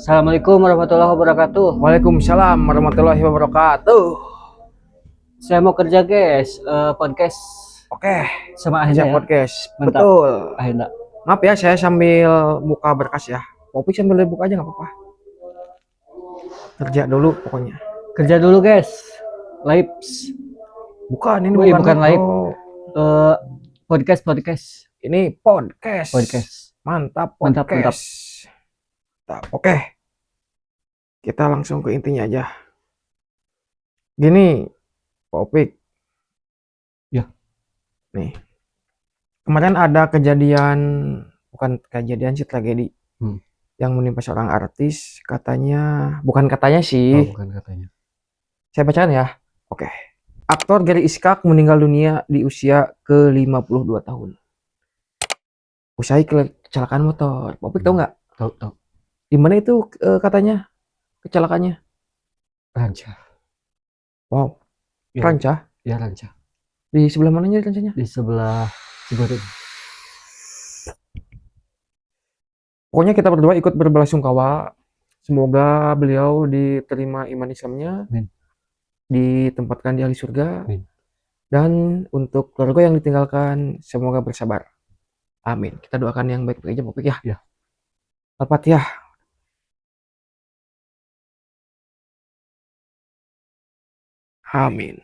Assalamualaikum warahmatullahi wabarakatuh. Waalaikumsalam warahmatullahi wabarakatuh. Saya mau kerja guys, podcast Oke, sama kerja Ahinda ya. podcast. Mantap, Betul. Ahinda. Maaf ya, saya sambil buka berkas ya. Kopi sambil buka aja nggak apa-apa. Kerja dulu pokoknya. Kerja dulu guys. Lives. Bukan, ini Wih, bukan, bukan live. Oh, Podcast. ini podcast. Podcast. Mantap Mantap, mantap. podcast. Mantap. Oke. Kita langsung ke intinya aja. Gini, Popik. Ya. Nih. Kemarin ada kejadian, bukan kejadian sih, tragedi. Yang menimpa seorang artis, katanya, bukan katanya sih. Oh, bukan katanya. Saya bacakan ya. Oke. Aktor Gary Iskak meninggal dunia di usia ke-52 tahun. Usai kecelakaan motor. Popik tahu nggak? Tahu. Di mana itu katanya kecelakaannya? Ranca. Wow. Ya, Ranca? Ya, Ranca. Di sebelah mananya Rancanya? Di sebelah Ciberem. Pokoknya kita berdua ikut berbelasungkawa. Semoga beliau diterima iman Islamnya. Amin. Ditempatkan di ahli surga. Amin. Dan untuk keluarga yang ditinggalkan, semoga bersabar. Amin. Kita doakan yang baik-baik aja, Popik ya. Ya. Al-Fatihah. Amin.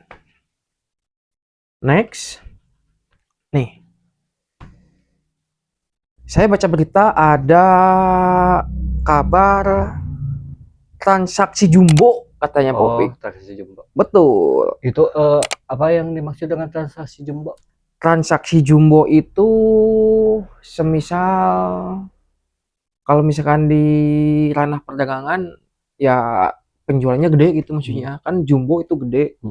Next. Nih. Saya baca berita ada kabar transaksi jumbo katanya, Popik. Transaksi jumbo. Betul. Itu apa yang dimaksud dengan transaksi jumbo? Transaksi jumbo itu semisal kalau misalkan di ranah perdagangan ya penjualannya gede gitu maksudnya. Kan jumbo itu gede.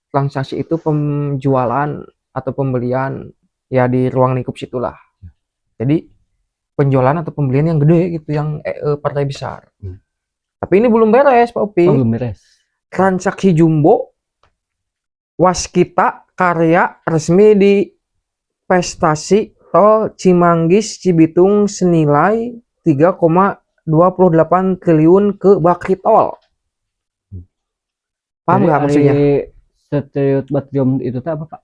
Transaksi itu penjualan atau pembelian ya di ruang lingkup situlah. Jadi penjualan atau pembelian yang gede gitu, yang partai besar. Tapi ini belum beres, Pak Upi. Belum beres. Transaksi jumbo Waskita Karya resmi di Prestasi Tol Cimanggis Cibitung senilai 3,28 triliun ke Bakri Tol. Paham nggak maksudnya? Setiap batrium itu apa, Pak?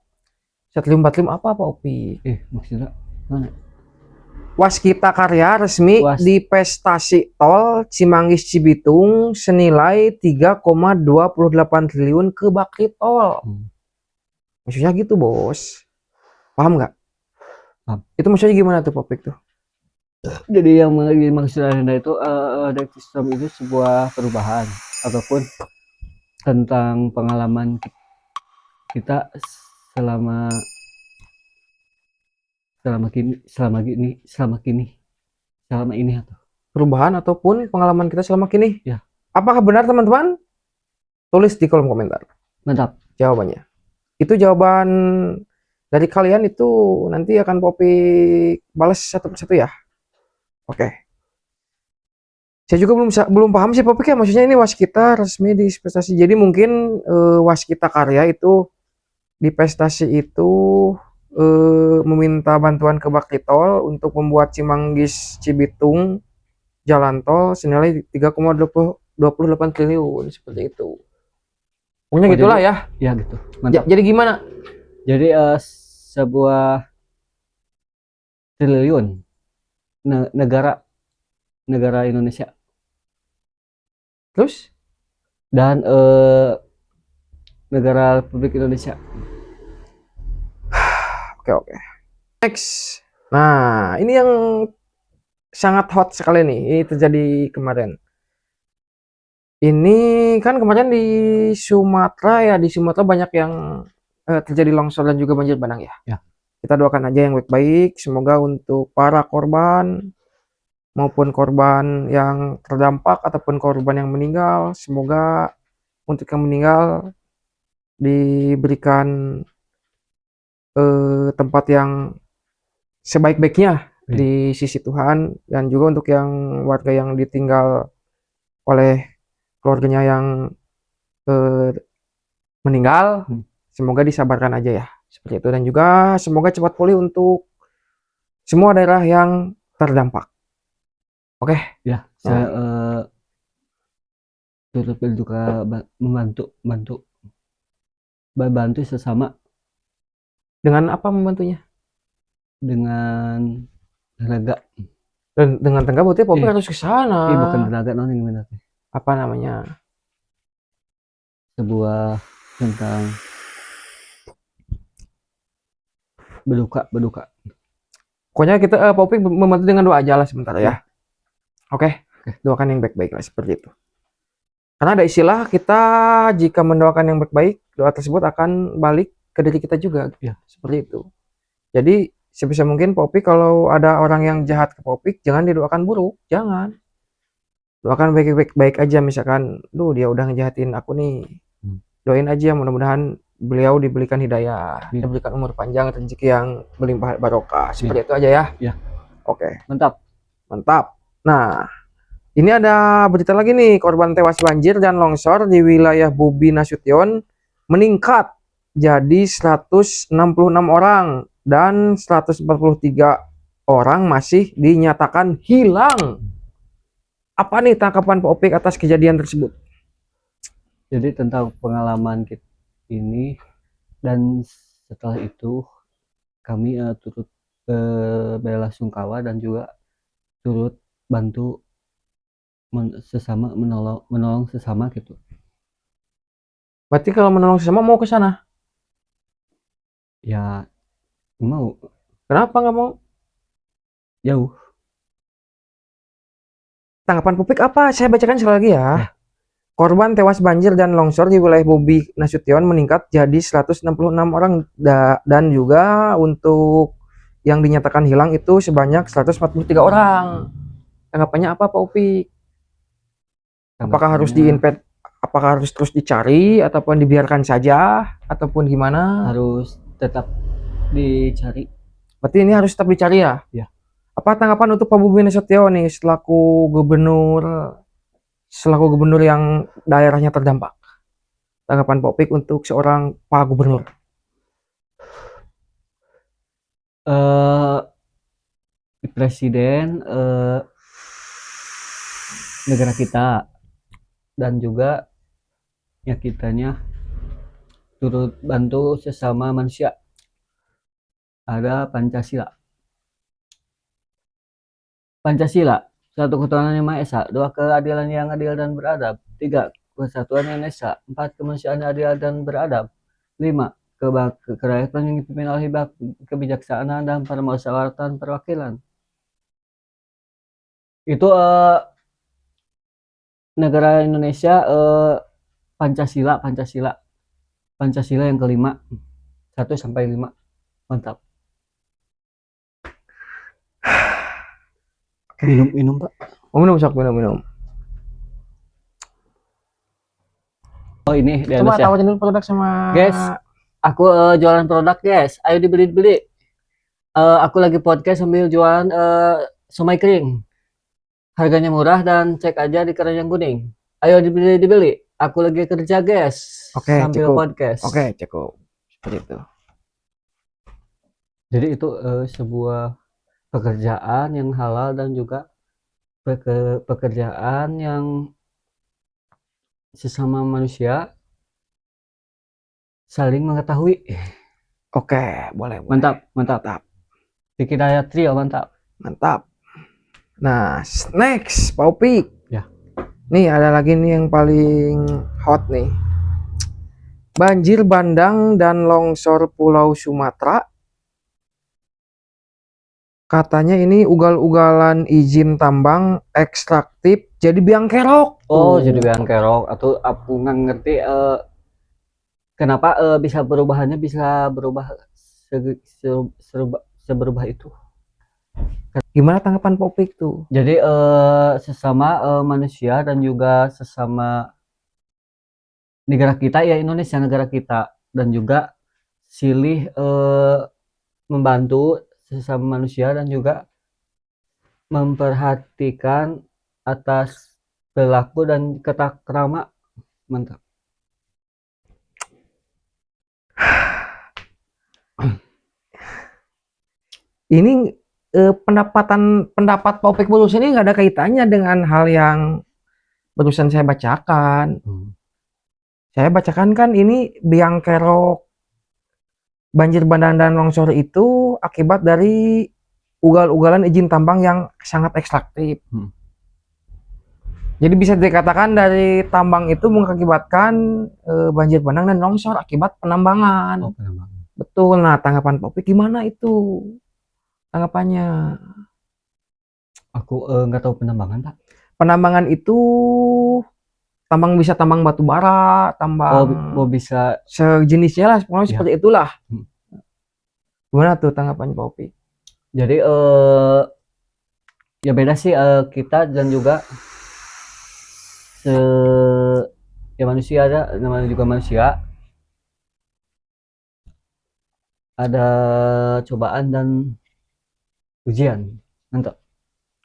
Satelit batrium apa, Pak Upi? Maksudnya mana? Waskita Karya resmi di Prestasi Tol Cimanggis Cibitung senilai 3,28 triliun ke Bakri Tol. Maksudnya gitu, Bos. Paham nggak? Paham. Itu maksudnya gimana tuh, Popik tuh? Jadi yang dimaksud Anda itu Deck System itu sebuah perubahan ataupun tentang pengalaman kita selama ini atau perubahan ataupun pengalaman kita selama kini. Ya. Apakah benar, teman-teman? Tulis di kolom komentar. Mantap. Jawabannya. Itu jawaban dari kalian itu nanti akan Popik balas satu persatu ya. Oke. Saya juga belum paham sih, Popik ya, maksudnya ini Waskita resmi di Prestasi. Jadi mungkin Waskita Karya itu di Prestasi itu meminta bantuan ke Bakti Tol untuk membuat Cimanggis Cibitung jalan tol senilai 3,28 triliun seperti itu. Pokoknya gitulah ya. Ya gitu. Mantap. Jadi gimana? Jadi sebuah triliun negara Indonesia. Terus? Dan negara Republik Indonesia. Oke. Next. Nah, ini yang sangat hot sekali nih. Ini terjadi kemarin. Ini kan kemarin di Sumatera ya, di Sumatera banyak yang terjadi longsor dan juga banjir bandang ya. Kita doakan aja yang baik-baik. Semoga untuk para korban maupun korban yang terdampak ataupun korban yang meninggal, semoga untuk yang meninggal diberikan tempat yang sebaik-baiknya di sisi Tuhan, dan juga untuk yang warga yang ditinggal oleh keluarganya yang meninggal, semoga disabarkan aja ya, seperti itu. Dan juga semoga cepat pulih untuk semua daerah yang terdampak. Oke. Ya, turut berduka, membantu sesama Dengan apa membantunya? dengan tenaga. Dan dengan tenaga berarti Popik Eh, harus ke sana. bukan tenaga, non gimana teh? Apa namanya? Sebuah tentang berduka. Pokoknya kita Popik membantu dengan doa aja lah sebentar ya. Oke, Oke. doakan yang baik-baik lah seperti itu. Karena ada istilah kita jika mendoakan yang baik-baik, doa tersebut akan balik ke diri kita juga. Ya. Seperti itu. Jadi sebisa mungkin Popik kalau ada orang yang jahat ke Popik, jangan didoakan buruk, jangan. Doakan baik-baik aja, misalkan, duh dia udah ngejahatin aku nih. Doain aja mudah-mudahan beliau diberikan hidayah, diberikan umur panjang, rezeki yang berlimpah barokah. Seperti itu aja ya. Ya. Oke. Mantap. Nah, ini ada berita lagi nih, korban tewas banjir dan longsor di wilayah Bobi Nasution meningkat jadi 166 orang dan 143 orang masih dinyatakan hilang. Apa nih tangkapan Pak Opik atas kejadian tersebut? Jadi tentang pengalaman kita ini, dan setelah itu kami turut belasungkawa dan juga turut bantu menolong sesama gitu. Berarti kalau menolong sesama mau ke sana? Ya mau. Kenapa nggak mau? Jauh. Tanggapan Pupik apa? Saya bacakan sekali lagi ya. Korban tewas banjir dan longsor di wilayah Bobi Nasution meningkat jadi 166 orang dan juga untuk yang dinyatakan hilang itu sebanyak 143 orang. Tanggapannya apa Pak Upik? Apakah harus apakah harus terus dicari ataupun dibiarkan saja ataupun gimana? Harus tetap dicari. Berarti ini harus tetap dicari ya? Ya. Apa tanggapan untuk Pak Bobi Nasution nih selaku gubernur yang daerahnya terdampak? Tanggapan Pak Opik untuk seorang Pak Gubernur. Presiden negara kita dan juga ya kitanya turut bantu sesama manusia. Ada Pancasila, satu ketuhanan yang Maha Esa, dua keadilan yang adil dan beradab, tiga kesatuan yang esa, empat kemanusiaan yang adil dan beradab, lima kerakyatan yang dipimpin oleh kebijaksanaan dan permusyawaratan perwakilan. Itu negara Indonesia Pancasila yang kelima, 1 sampai 5. Mantap. Minum Pak. Oh, minum. Oh ini Coba tawarin dulu produk sama guys. Aku jualan produk guys. Ayo dibeli. Aku lagi podcast sambil jualan somai kering. Harganya murah dan cek aja di keranjang kuning. Ayo dibeli. Aku lagi kerja guys. Oke, sambil cukup. Podcast. Oke, cukup. Seperti itu. Jadi itu sebuah pekerjaan yang halal dan juga pekerjaan yang sesama manusia saling mengetahui. Oke, boleh. Mantap. Bikin daya trio mantap. Nah, next, Pak Opik. Ya. Nih ada lagi nih yang paling hot nih. Banjir bandang dan longsor Pulau Sumatera. Katanya ini ugal-ugalan izin tambang ekstraktif jadi biang kerok. Oh, jadi biang kerok. Atau aku nggak ngerti kenapa bisa berubah seberubah itu. Gimana tanggapan Popik tuh? Jadi sesama manusia dan juga sesama negara kita ya, Indonesia negara kita, dan juga silih membantu sesama manusia dan juga memperhatikan atas perilaku dan tata krama. Mantap. Ini pendapat Popik Bulus ini nggak ada kaitannya dengan hal yang barusan saya bacakan. Saya bacakan kan ini biang kerok banjir bandang dan longsor itu akibat dari ugal-ugalan izin tambang yang sangat ekstraktif. Jadi bisa dikatakan dari tambang itu mengakibatkan banjir bandang dan longsor akibat penambangan. Oh, penambangan. Betul. Nah, tanggapan Pak Opik gimana itu? Tanggapannya? Aku nggak tahu penambangan, Pak. Penambangan itu tambang, bisa tambang batu bara, tambang bisa sejenisnya lah, pokoknya seperti itulah. Gimana tuh tanggapannya Pak Opik? Jadi ya beda sih kita dan juga ya manusia, namanya juga manusia, ada cobaan dan ujian. Mantap.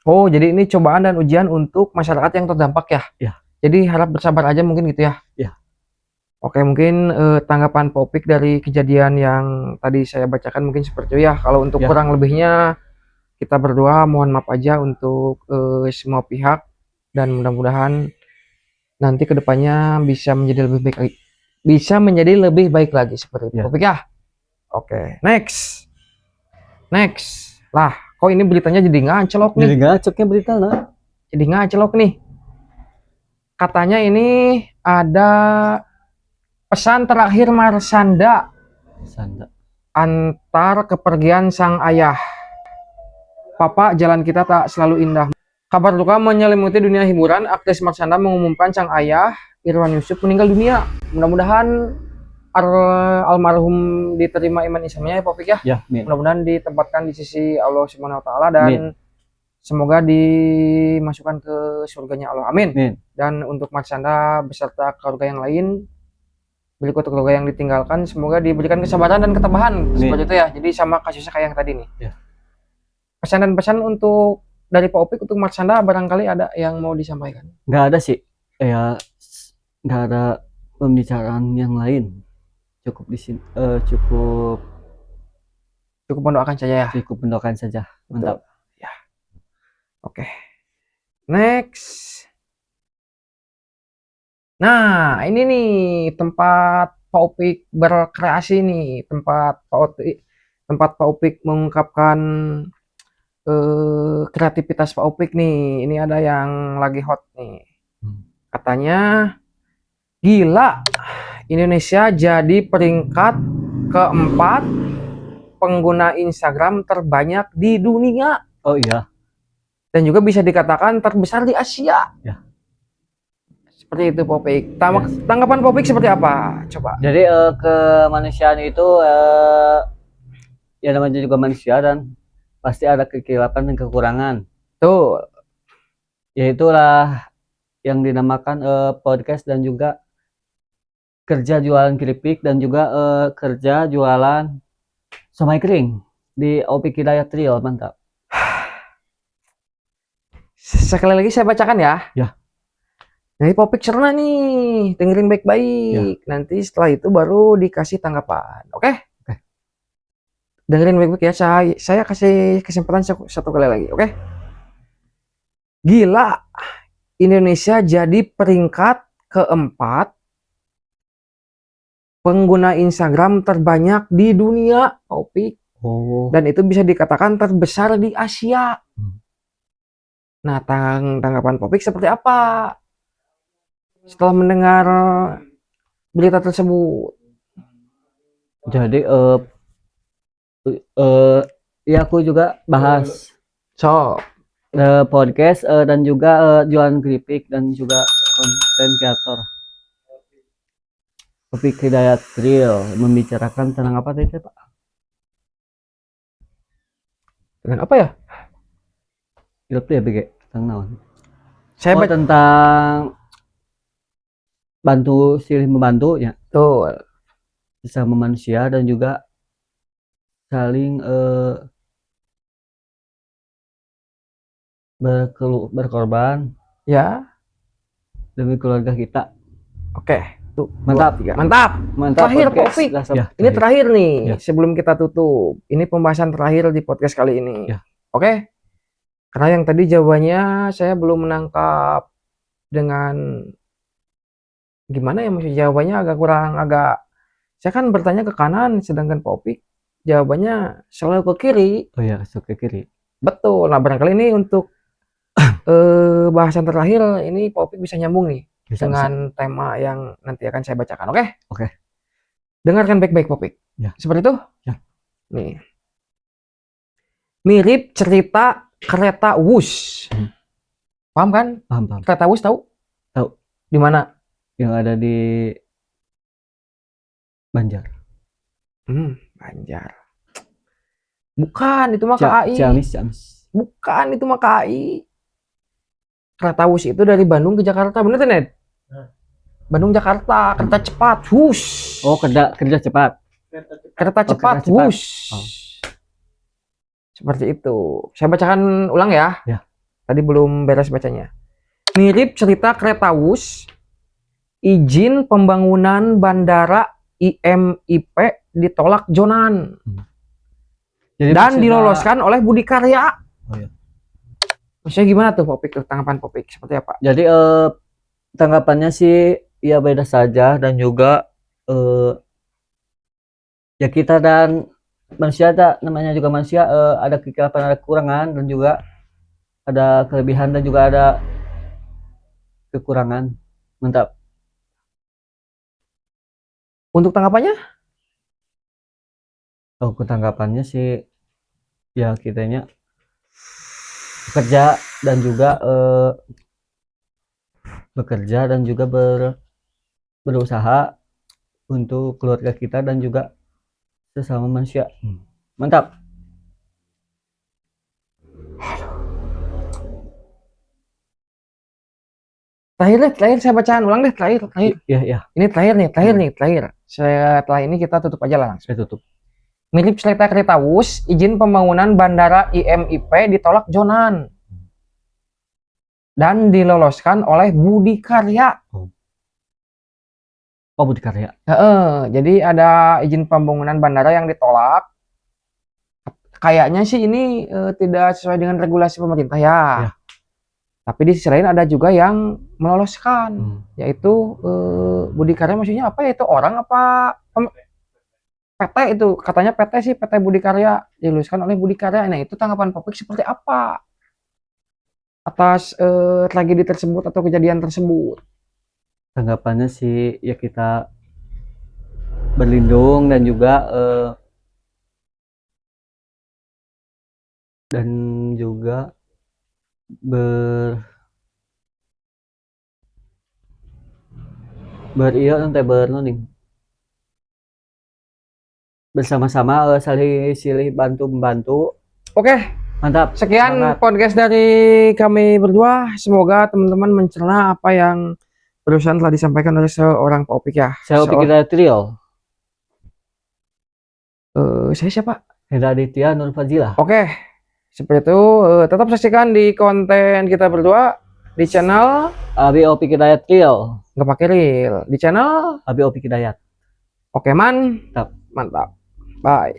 Oh, jadi ini cobaan dan ujian untuk masyarakat yang terdampak ya? Ya. Jadi harap bersabar aja mungkin gitu ya? Ya. Oke, mungkin tanggapan Pak Opik dari kejadian yang tadi saya bacakan mungkin seperti itu ya. Kalau untuk kurang lebihnya kita berdua mohon maaf aja untuk semua pihak, dan mudah-mudahan nanti kedepannya bisa menjadi lebih baik lagi. Bisa menjadi lebih baik lagi seperti itu. Pak Opik ya? Oke, next. Lah, kok ini beritanya jadi ngacelok nih? Jadi ngacoknya berita nah. Jadi ngacelok nih. Katanya ini ada pesan terakhir Marshanda antar kepergian sang ayah. Papa, jalan kita tak selalu indah. Kabar duka menyelimuti dunia hiburan. Aktris Marshanda mengumumkan sang ayah Irwan Yusuf meninggal dunia. Mudah-mudahan almarhum diterima iman Islamnya ya Pak Opik ya. Mudah-mudahan ditempatkan di sisi Allah Subhanahu wa taala dan semoga dimasukkan ke surganya Allah. Amin. Dan untuk Marshanda beserta keluarga yang lain, berikut keluarga yang ditinggalkan, semoga diberikan kesabaran dan ketabahan. Seperti itu ya. Jadi sama kasusnya kayak yang tadi nih. Pesan dan pesan untuk dari Pak Opik untuk Marshanda barangkali ada yang mau disampaikan? Nggak ada sih. Ya, nggak ada pembicaraan yang lain. Cukup di sini, cukup mendoakan saja ya. Cukup mendoakan saja. Mantap. Ya. Oke. Next. Nah, ini nih tempat Pak Opik berkreasi nih, tempat Pak Opik mengungkapkan kreativitas Pak Opik nih. Ini ada yang lagi hot nih. Katanya, gila, Indonesia jadi peringkat keempat pengguna Instagram terbanyak di dunia. Oh iya. Dan juga bisa dikatakan terbesar di Asia. Ya. Seperti itu Pak Opik. Tanggapan Pak Opik seperti apa? Coba. Jadi kemanusiaan itu ya namanya juga manusia dan pasti ada kekilapan dan kekurangan. Tuh. Yaitulah yang dinamakan podcast dan juga kerja jualan keripik dan juga kerja jualan somai kering di Opik Hidayat Trio. Mantap. Sekali lagi saya bacakan ya. Ya. Jadi Pak Opik cerna nih, dengerin baik-baik. Nanti setelah itu baru dikasih tanggapan. Oke? Dengerin baik-baik ya. Saya kasih kesempatan satu kali lagi. Oke? Gila, Indonesia jadi peringkat keempat pengguna Instagram terbanyak di dunia, Pak Opik. Dan itu bisa dikatakan terbesar di Asia. Nah, tanggapan Pak Opik seperti apa setelah mendengar berita tersebut? Jadi ya aku juga bahas podcast dan juga jualan keripik dan juga konten kreator. Opik Hidayat Trio membicarakan tentang apa tadi Pak? Dengan apa ya? Hidup ya BG tentang naon? Saya tentang bantu silih membantu ya. Betul. Sesama manusia dan juga saling berkorban ya demi keluarga kita. Oke, tuh mantap. Terakhir Pak Opik. Ini terakhir nih sebelum kita tutup. Ini pembahasan terakhir di podcast kali ini. Oke? Karena yang tadi jawabannya saya belum menangkap dengan gimana ya, maksud jawabannya agak saya kan bertanya ke kanan, sedangkan Pak Opik jawabannya selalu ke kiri. Oh ya, ke kiri. Betul. Nah, barangkali ini untuk bahasan terakhir ini Pak Opik bisa nyambung nih dengan tema yang nanti akan saya bacakan. Oke? Oke. Dengarkan baik-baik Pak Opik. Ya. Seperti itu? Ya. Nih. Mirip cerita kereta Wus. Paham kan? Paham. Kereta Wus tahu? Tahu. Di mana? Yang ada di Banjar. Banjar. Bukan, itu mah KAI. Ciamis. Bukan, itu mah KAI. Kereta Wus itu dari Bandung ke Jakarta, bener Ned? Bandung Jakarta, kereta cepat, Wus. Oh, kerja cepat. Kereta cepat, Wus. Oh. Seperti itu. Saya bacakan ulang ya. Ya. Tadi belum beres bacanya. Mirip cerita kereta Wus, izin pembangunan bandara IMIP ditolak Jonan. Jadi dan diloloskan oleh Budi Karya. Oh, ya. Maksudnya gimana tuh Popik, tanggapan Popik seperti apa? Jadi tanggapannya sih ya beda saja, dan juga ya kita dan manusia, namanya juga manusia, ada kekeliruan, ada kekurangan, dan juga ada kelebihan dan juga ada kekurangan. Mantap. Untuk tanggapannya? Oh, tanggapannya sih ya kitanya bekerja dan juga berusaha untuk keluarga kita dan juga sesama manusia. Mantap. Terakhir saya bacaan ulang deh, terakhir. Iya. Ini terakhir. Setelah ini kita tutup aja lah. Saya tutup. Mirip cerita kereta Wus, izin pembangunan bandara IMIP ditolak Jonan dan diloloskan oleh Budi Karya. Oh, Budi Karya. Jadi ada izin pembangunan bandara yang ditolak. Kayaknya sih ini tidak sesuai dengan regulasi pemerintah ya. Tapi di sisi lain ada juga yang meloloskan, yaitu Budi Karya. Maksudnya apa ya, itu orang apa PT itu, katanya PT sih, PT Budi Karya, diluluskan oleh Budi Karya. Nah, itu tanggapan Popik seperti apa atas tragedi tersebut atau kejadian tersebut? Tanggapannya sih ya kita berlindung dan juga berlearning bersama-sama, saling silih bantu membantu. Oke, mantap. Sekian podcast dari kami berdua. Semoga teman-teman mencerna apa yang barusan telah disampaikan oleh seorang Pak Opik ya. Saya Opik Hidayat Trio. Saya siapa? Hendra Aditya Nur Fadilah. Oke, seperti itu. Tetap saksikan di konten kita berdua di channel Abi Opik Hidayat Trio. Nggak pakai real. Di channel Abi Opik Hidayat. Oke, mantap. Bye.